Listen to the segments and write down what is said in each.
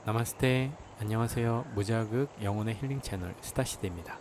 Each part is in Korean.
나마스테. 안녕하세요. 무자극 영혼의 힐링 채널 스타시대입니다.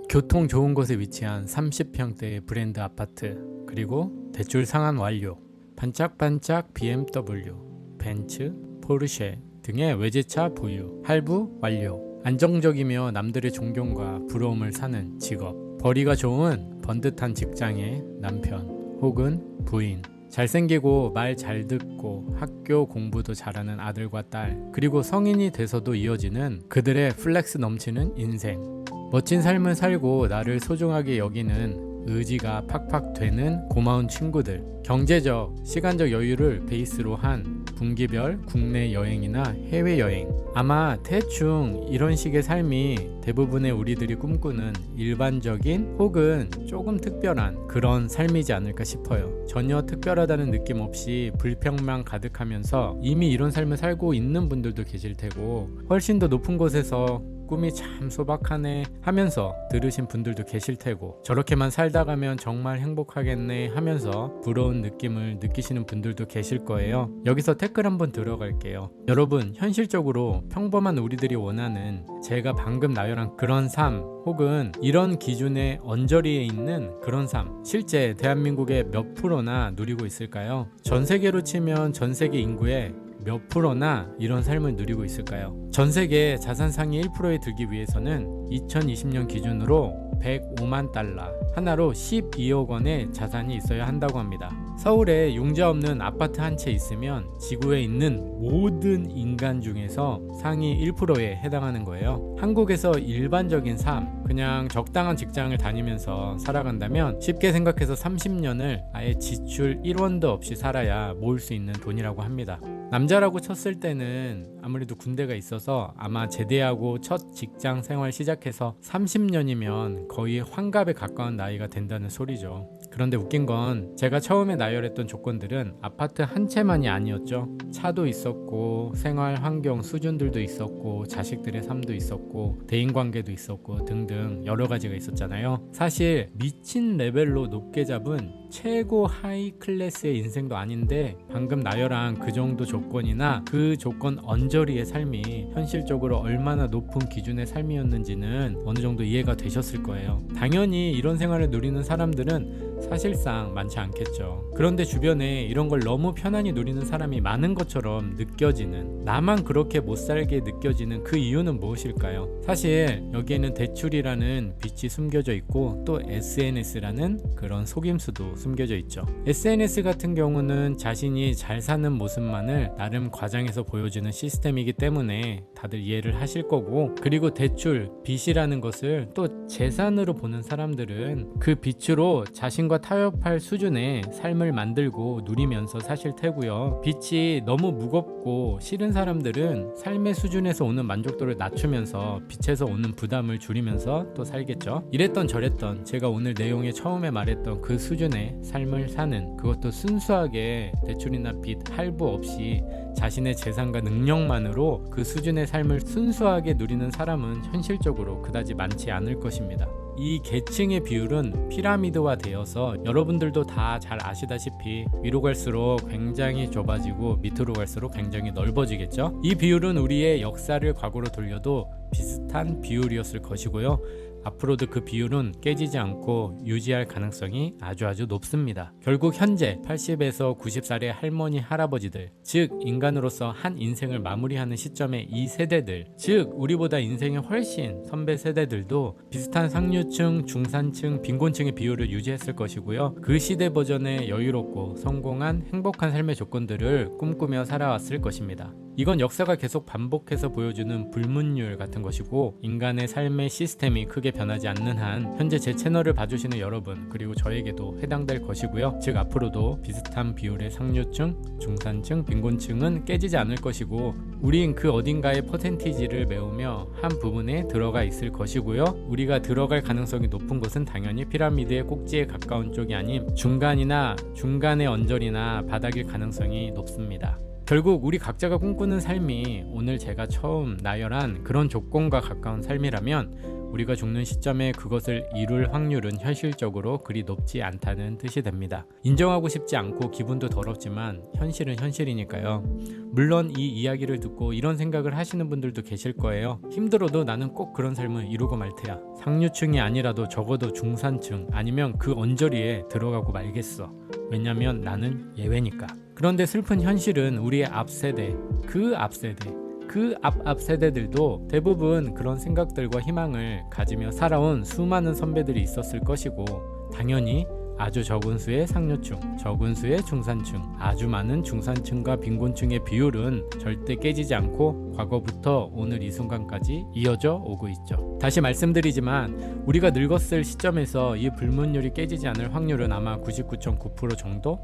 교통 좋은 곳에 위치한 30평대의 브랜드 아파트, 그리고 대출 상환 완료, 반짝반짝 BMW, 벤츠, 포르쉐 등의 외제차 보유, 할부 완료, 안정적이며 남들의 존경과 부러움을 사는 직업, 벌이가 좋은 번듯한 직장의 남편 혹은 부인, 잘생기고 말 잘 듣고 학교 공부도 잘하는 아들과 딸, 그리고 성인이 돼서도 이어지는 그들의 플렉스 넘치는 인생, 멋진 삶을 살고 나를 소중하게 여기는 의지가 팍팍 되는 고마운 친구들, 경제적, 시간적 여유를 베이스로 한 분기별 국내 여행이나 해외여행, 아마 대충 이런 식의 삶이 대부분의 우리들이 꿈꾸는 일반적인 혹은 조금 특별한 그런 삶이지 않을까 싶어요. 전혀 특별하다는 느낌 없이 불평만 가득하면서 이미 이런 삶을 살고 있는 분들도 계실 테고, 훨씬 더 높은 곳에서 꿈이 참 소박하네 하면서 들으신 분들도 계실 테고, 저렇게만 살다 가면 정말 행복하겠네 하면서 부러운 느낌을 느끼시는 분들도 계실 거예요. 여기서 댓글 한번 들어갈게요. 여러분, 현실적으로 평범한 우리들이 원하는 제가 방금 나열한 그런 삶, 혹은 이런 기준의 언저리에 있는 그런 삶, 실제 대한민국의 몇 프로나 누리고 있을까요? 전 세계로 치면 전 세계 인구의 몇 프로나 이런 삶을 누리고 있을까요? 전 세계 자산 상위 1%에 들기 위해서는 2020년 기준으로 105만 달러, 하나로 12억 원의 자산이 있어야 한다고 합니다. 서울에 융자 없는 아파트 한 채 있으면 지구에 있는 모든 인간 중에서 상위 1%에 해당하는 거예요. 한국에서 일반적인 삶, 그냥 적당한 직장을 다니면서 살아간다면 쉽게 생각해서 30년을 아예 지출 1원도 없이 살아야 모을 수 있는 돈이라고 합니다. 남자라고 쳤을 때는 아무래도 군대가 있어서 아마 제대하고 첫 직장 생활 시작해서 30년이면 거의 환갑에 가까운 나이가 된다는 소리죠. 그런데 웃긴 건 제가 처음에 나열했던 조건들은 아파트 한 채만이 아니었죠. 차도 있었고, 생활 환경 수준들도 있었고, 자식들의 삶도 있었고, 대인관계도 있었고 등등 여러 가지가 있었잖아요. 사실 미친 레벨로 높게 잡은 최고 하이 클래스의 인생도 아닌데, 방금 나열한 그 정도 조건이나 그 조건 언저리의 삶이 현실적으로 얼마나 높은 기준의 삶이었는지는 어느 정도 이해가 되셨을 거예요. 당연히 이런 생활을 누리는 사람들은 사실상 많지 않겠죠. 그런데 주변에 이런 걸 너무 편안히 누리는 사람이 많은 것처럼 느껴지는, 나만 그렇게 못 살게 느껴지는 그 이유는 무엇일까요? 사실 여기에는 대출이라는 빛이 숨겨져 있고, 또 SNS라는 그런 속임수도 숨겨져 있죠. SNS 같은 경우는 자신이 잘 사는 모습만을 나름 과장해서 보여주는 시스템이기 때문에 다들 이해를 하실 거고, 그리고 대출, 빚이라는 것을 또 재산으로 보는 사람들은 그 빚으로 자신과 타협할 수준의 삶을 만들고 누리면서 사실 테고요. 빚이 너무 무겁고 싫은 사람들은 삶의 수준에서 오는 만족도를 낮추면서 빚에서 오는 부담을 줄이면서 또 살겠죠. 이랬던 저랬던 제가 오늘 내용에 처음에 말했던 그 수준의 삶을 사는, 그것도 순수하게 대출이나 빚, 할부 없이 자신의 재산과 능력만으로 그 수준의 삶을 순수하게 누리는 사람은 현실적으로 그다지 많지 않을 것입니다. 이 계층의 비율은 피라미드화 되어서 여러분들도 다 잘 아시다시피 위로 갈수록 굉장히 좁아지고 밑으로 갈수록 굉장히 넓어지겠죠. 이 비율은 우리의 역사를 과거로 돌려도 비슷한 비율이었을 것이고요. 앞으로도 그 비율은 깨지지 않고 유지할 가능성이 아주 높습니다. 결국 현재 80에서 90살의 할머니, 할아버지들, 즉 인간으로서 한 인생을 마무리하는 시점의 이 세대들, 즉 우리보다 인생이 훨씬 선배 세대들도 비슷한 상류층, 중산층, 빈곤층의 비율을 유지했을 것이고요. 그 시대 버전의 여유롭고 성공한 행복한 삶의 조건들을 꿈꾸며 살아왔을 것입니다. 이건 역사가 계속 반복해서 보여주는 불문율 같은 것이고, 인간의 삶의 시스템이 크게 변하지 않는 한 현재 제 채널을 봐주시는 여러분, 그리고 저에게도 해당될 것이고요. 즉 앞으로도 비슷한 비율의 상류층, 중산층, 빈곤층은 깨지지 않을 것이고, 우린 그 어딘가의 퍼센티지를 메우며 한 부분에 들어가 있을 것이고요. 우리가 들어갈 가능성이 높은 곳은 당연히 피라미드의 꼭지에 가까운 쪽이 아닌 중간의 언저리나 바닥일 가능성이 높습니다. 결국 우리 각자가 꿈꾸는 삶이 오늘 제가 처음 나열한 그런 조건과 가까운 삶이라면 우리가 죽는 시점에 그것을 이룰 확률은 현실적으로 그리 높지 않다는 뜻이 됩니다. 인정하고 싶지 않고 기분도 더럽지만 현실은 현실이니까요. 물론 이 이야기를 듣고 이런 생각을 하시는 분들도 계실 거예요. 힘들어도 나는 꼭 그런 삶을 이루고 말 테야. 상류층이 아니라도 적어도 중산층 아니면 그 언저리에 들어가고 말겠어. 왜냐면 나는 예외니까. 그런데 슬픈 현실은 우리의 앞세대, 그 앞세대, 그 앞 세대들도 대부분 그런 생각들과 희망을 가지며 살아온 수많은 선배들이 있었을 것이고, 당연히 아주 적은 수의 상류층, 적은 수의 중산층, 아주 많은 중산층과 빈곤층의 비율은 절대 깨지지 않고 과거부터 오늘 이 순간까지 이어져 오고 있죠. 다시 말씀드리지만 우리가 늙었을 시점에서 이 불문율이 깨지지 않을 확률은 아마 99.9% 정도?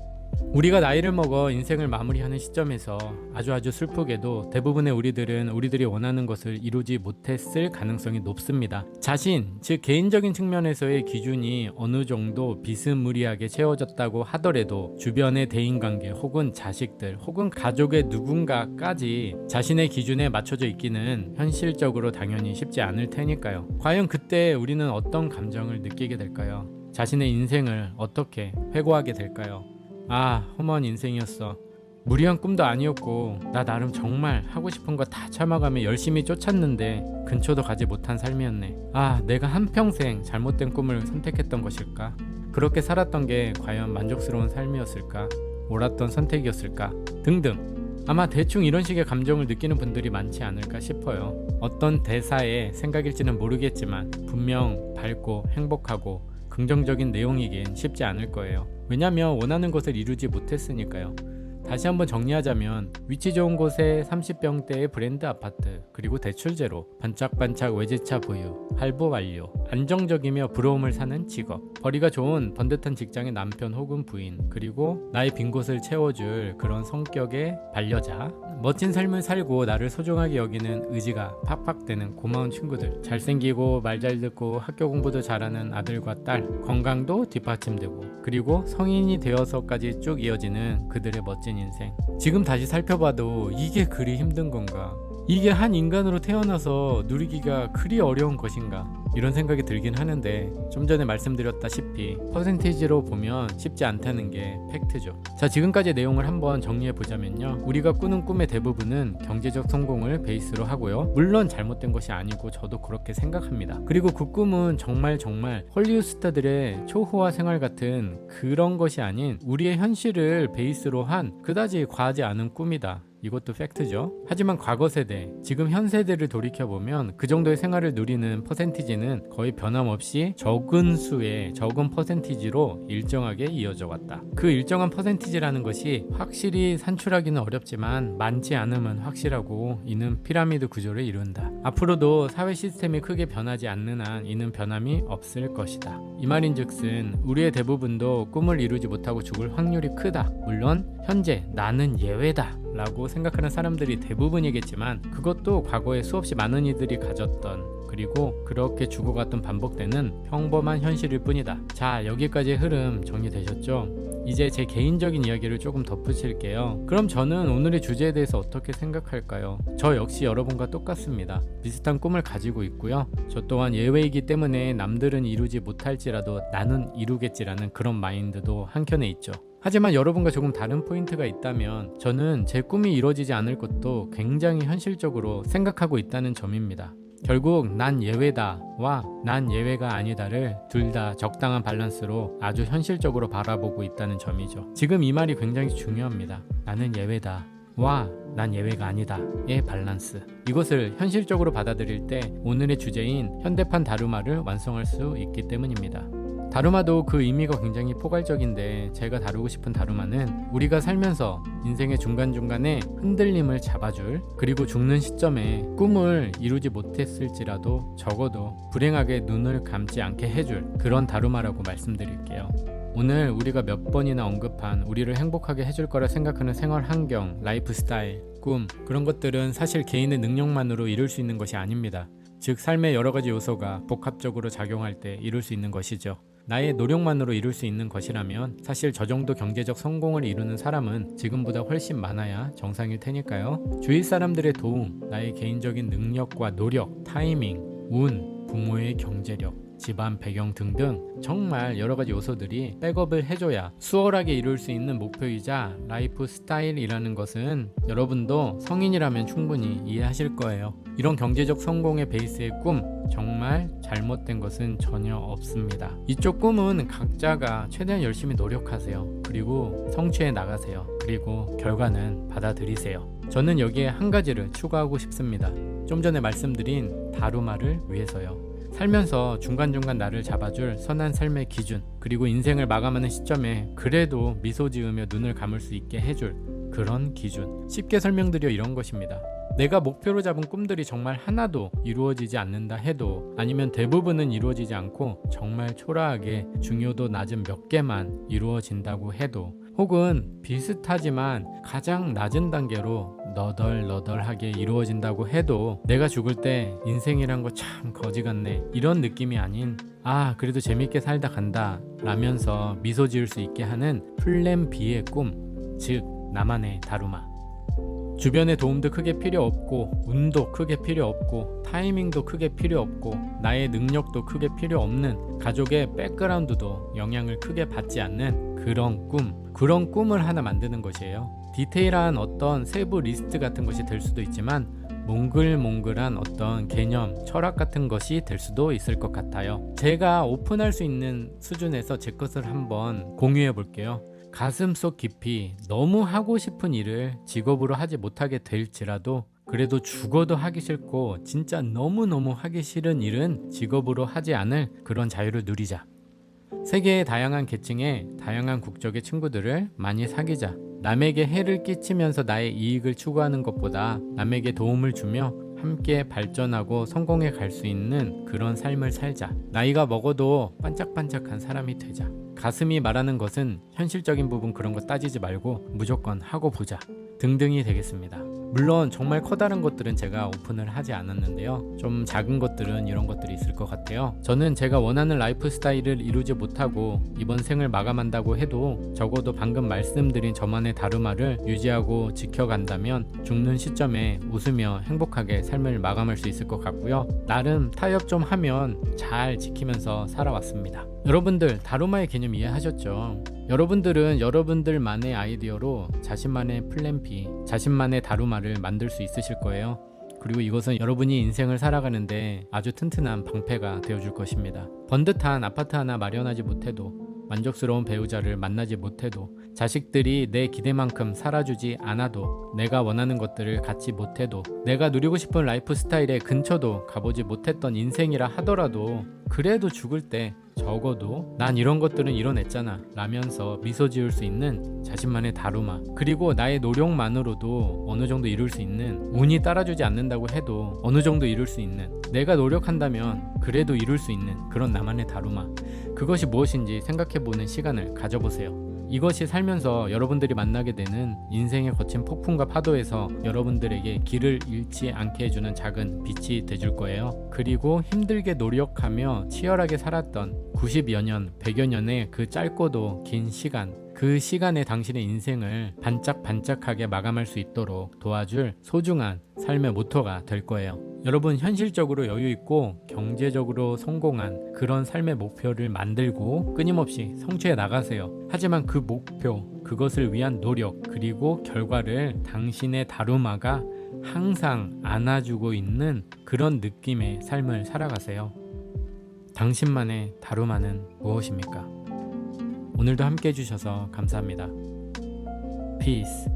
우리가 나이를 먹어 인생을 마무리하는 시점에서 아주 슬프게도 대부분의 우리들은 우리들이 원하는 것을 이루지 못했을 가능성이 높습니다. 자신, 즉 개인적인 측면에서의 기준이 어느 정도 비스무리하게 채워졌다고 하더라도 주변의 대인관계 혹은 자식들 혹은 가족의 누군가까지 자신의 기준에 맞춰져 있기는 현실적으로 당연히 쉽지 않을 테니까요. 과연 그때 우리는 어떤 감정을 느끼게 될까요? 자신의 인생을 어떻게 회고하게 될까요? 아, 험한 인생이었어. 무리한 꿈도 아니었고 나 나름 정말 하고 싶은 거 다 참아가며 열심히 쫓았는데 근처도 가지 못한 삶이었네. 아, 내가 한평생 잘못된 꿈을 선택했던 것일까? 그렇게 살았던 게 과연 만족스러운 삶이었을까? 옳았던 선택이었을까? 등등. 아마 대충 이런 식의 감정을 느끼는 분들이 많지 않을까 싶어요. 어떤 대사의 생각일지는 모르겠지만 분명 밝고 행복하고 긍정적인 내용이긴 쉽지 않을 거예요. 왜냐면 원하는 것을 이루지 못했으니까요. 다시 한번 정리하자면 위치 좋은 곳에 30평대의 브랜드 아파트, 그리고 대출 제로, 반짝반짝 외제차 보유, 할부 완료, 안정적이며 부러움을 사는 직업, 벌이가 좋은 번듯한 직장의 남편 혹은 부인, 그리고 나의 빈 곳을 채워줄 그런 성격의 반려자, 멋진 삶을 살고 나를 소중하게 여기는 의지가 팍팍 되는 고마운 친구들, 잘생기고 말 잘 듣고 학교 공부도 잘하는 아들과 딸, 건강도 뒷받침되고, 그리고 성인이 되어서까지 쭉 이어지는 그들의 멋진 인생. 지금 다시 살펴봐도 이게 그리 힘든 건가? 이게 한 인간으로 태어나서 누리기가 그리 어려운 것인가? 이런 생각이 들긴 하는데 좀 전에 말씀드렸다시피 퍼센티지로 보면 쉽지 않다는 게 팩트죠. 자, 지금까지 내용을 한번 정리해 보자면요, 우리가 꾸는 꿈의 대부분은 경제적 성공을 베이스로 하고요, 물론 잘못된 것이 아니고 저도 그렇게 생각합니다. 그리고 그 꿈은 정말 헐리우드 스타들의 초호화 생활 같은 그런 것이 아닌 우리의 현실을 베이스로 한 그다지 과하지 않은 꿈이다. 이것도 팩트죠. 하지만 과거 세대, 지금 현 세대를 돌이켜보면 그 정도의 생활을 누리는 퍼센티지는 거의 변함없이 적은 수의 적은 퍼센티지로 일정하게 이어져 왔다. 그 일정한 퍼센티지라는 것이 확실히 산출하기는 어렵지만 많지 않으면 확실하고 이는 피라미드 구조를 이룬다. 앞으로도 사회 시스템이 크게 변하지 않는 한 이는 변함이 없을 것이다. 이 말인즉슨 우리의 대부분도 꿈을 이루지 못하고 죽을 확률이 크다. 물론 현재 나는 예외다 라고 생각하는 사람들이 대부분이겠지만 그것도 과거에 수없이 많은 이들이 가졌던, 그리고 그렇게 죽어갔던 반복되는 평범한 현실일 뿐이다. 자, 여기까지의 흐름 정리되셨죠? 이제 제 개인적인 이야기를 조금 덧붙일게요. 그럼 저는 오늘의 주제에 대해서 어떻게 생각할까요? 저 역시 여러분과 똑같습니다. 비슷한 꿈을 가지고 있고요. 저 또한 예외이기 때문에 남들은 이루지 못할지라도 나는 이루겠지라는 그런 마인드도 한켠에 있죠. 하지만 여러분과 조금 다른 포인트가 있다면 저는 제 꿈이 이루어지지 않을 것도 굉장히 현실적으로 생각하고 있다는 점입니다. 결국 난 예외다와 난 예외가 아니다를 둘 다 적당한 밸런스로 아주 현실적으로 바라보고 있다는 점이죠. 지금 이 말이 굉장히 중요합니다. 나는 예외다 와 난 예외가 아니다의 밸런스. 이것을 현실적으로 받아들일 때 오늘의 주제인 현대판 다루마를 완성할 수 있기 때문입니다. 다루마도 그 의미가 굉장히 포괄적인데 제가 다루고 싶은 다루마는 우리가 살면서 인생의 중간중간에 흔들림을 잡아줄, 그리고 죽는 시점에 꿈을 이루지 못했을지라도 적어도 불행하게 눈을 감지 않게 해줄 그런 다루마라고 말씀드릴게요. 오늘 우리가 몇 번이나 언급한 우리를 행복하게 해줄 거라 생각하는 생활 환경, 라이프 스타일, 꿈, 그런 것들은 사실 개인의 능력만으로 이룰 수 있는 것이 아닙니다. 즉 삶의 여러 가지 요소가 복합적으로 작용할 때 이룰 수 있는 것이죠. 나의 노력만으로 이룰 수 있는 것이라면 사실 저 정도 경제적 성공을 이루는 사람은 지금보다 훨씬 많아야 정상일 테니까요. 주위 사람들의 도움, 나의 개인적인 능력과 노력, 타이밍, 운, 부모의 경제력, 집안 배경 등등 정말 여러가지 요소들이 백업을 해줘야 수월하게 이룰 수 있는 목표이자 라이프 스타일이라는 것은 여러분도 성인이라면 충분히 이해하실 거예요. 이런 경제적 성공의 베이스의 꿈, 정말 잘못된 것은 전혀 없습니다. 이쪽 꿈은 각자가 최대한 열심히 노력하세요. 그리고 성취해 나가세요. 그리고 결과는 받아들이세요. 저는 여기에 한 가지를 추가하고 싶습니다. 좀 전에 말씀드린 다루마를 위해서요. 살면서 중간중간 나를 잡아줄 선한 삶의 기준, 그리고 인생을 마감하는 시점에 그래도 미소 지으며 눈을 감을 수 있게 해줄 그런 기준. 쉽게 설명드려 이런 것입니다. 내가 목표로 잡은 꿈들이 정말 하나도 이루어지지 않는다 해도, 아니면 대부분은 이루어지지 않고 정말 초라하게 중요도 낮은 몇 개만 이루어진다고 해도, 혹은 비슷하지만 가장 낮은 단계로 너덜너덜하게 이루어진다고 해도, 내가 죽을 때 인생이란 거 참 거지 같네 이런 느낌이 아닌, 아 그래도 재밌게 살다 간다 라면서 미소 지을 수 있게 하는 플랜 B의 꿈, 즉 나만의 다루마. 주변의 도움도 크게 필요 없고, 운도 크게 필요 없고, 타이밍도 크게 필요 없고, 나의 능력도 크게 필요 없는, 가족의 백그라운드도 영향을 크게 받지 않는 그런 꿈, 그런 꿈을 하나 만드는 것이에요. 디테일한 어떤 세부 리스트 같은 것이 될 수도 있지만, 몽글몽글한 어떤 개념, 철학 같은 것이 될 수도 있을 것 같아요. 제가 오픈할 수 있는 수준에서 제 것을 한번 공유해 볼게요. 가슴속 깊이 너무 하고 싶은 일을 직업으로 하지 못하게 될지라도, 그래도 죽어도 하기 싫고 진짜 너무너무 하기 싫은 일은 직업으로 하지 않을 그런 자유를 누리자. 세계의 다양한 계층의 다양한 국적의 친구들을 많이 사귀자. 남에게 해를 끼치면서 나의 이익을 추구하는 것보다 남에게 도움을 주며 함께 발전하고 성공해 갈 수 있는 그런 삶을 살자. 나이가 먹어도 반짝반짝한 사람이 되자. 가슴이 말하는 것은 현실적인 부분 그런 거 따지지 말고 무조건 하고 보자 등등이 되겠습니다. 물론 정말 커다란 것들은 제가 오픈을 하지 않았는데요. 좀 작은 것들은 이런 것들이 있을 것 같아요. 저는 제가 원하는 라이프 스타일을 이루지 못하고 이번 생을 마감한다고 해도 적어도 방금 말씀드린 저만의 다루마를 유지하고 지켜간다면 죽는 시점에 웃으며 행복하게 삶을 마감할 수 있을 것 같고요. 나름 타협 좀 하면 잘 지키면서 살아왔습니다. 여러분들 다루마의 개념 이해하셨죠? 여러분들은 여러분들만의 아이디어로 자신만의 플랜 B, 자신만의 다루마를 만들 수 있으실 거예요. 그리고 이것은 여러분이 인생을 살아가는데 아주 튼튼한 방패가 되어줄 것입니다. 번듯한 아파트 하나 마련하지 못해도, 만족스러운 배우자를 만나지 못해도, 자식들이 내 기대만큼 살아주지 않아도, 내가 원하는 것들을 갖지 못해도, 내가 누리고 싶은 라이프 스타일의 근처도 가보지 못했던 인생이라 하더라도, 그래도 죽을 때 적어도 난 이런 것들은 이뤄냈잖아 라면서 미소 지을 수 있는 자신만의 다루마, 그리고 나의 노력만으로도 어느 정도 이룰 수 있는, 운이 따라주지 않는다고 해도 어느 정도 이룰 수 있는, 내가 노력한다면 그래도 이룰 수 있는 그런 나만의 다루마, 그것이 무엇인지 생각해보는 시간을 가져보세요. 이것이 살면서 여러분들이 만나게 되는 인생의 거친 폭풍과 파도에서 여러분들에게 길을 잃지 않게 해주는 작은 빛이 돼줄 거예요. 그리고 힘들게 노력하며 치열하게 살았던 90여 년, 100여 년의 그 짧고도 긴 시간, 그 시간에 당신의 인생을 반짝반짝하게 마감할 수 있도록 도와줄 소중한 삶의 모토가 될 거예요. 여러분 현실적으로 여유있고 경제적으로 성공한 그런 삶의 목표를 만들고 끊임없이 성취해 나가세요. 하지만 그 목표, 그것을 위한 노력, 그리고 결과를 당신의 다루마가 항상 안아주고 있는 그런 느낌의 삶을 살아가세요. 당신만의 다루마는 무엇입니까? 오늘도 함께 해주셔서 감사합니다. Peace.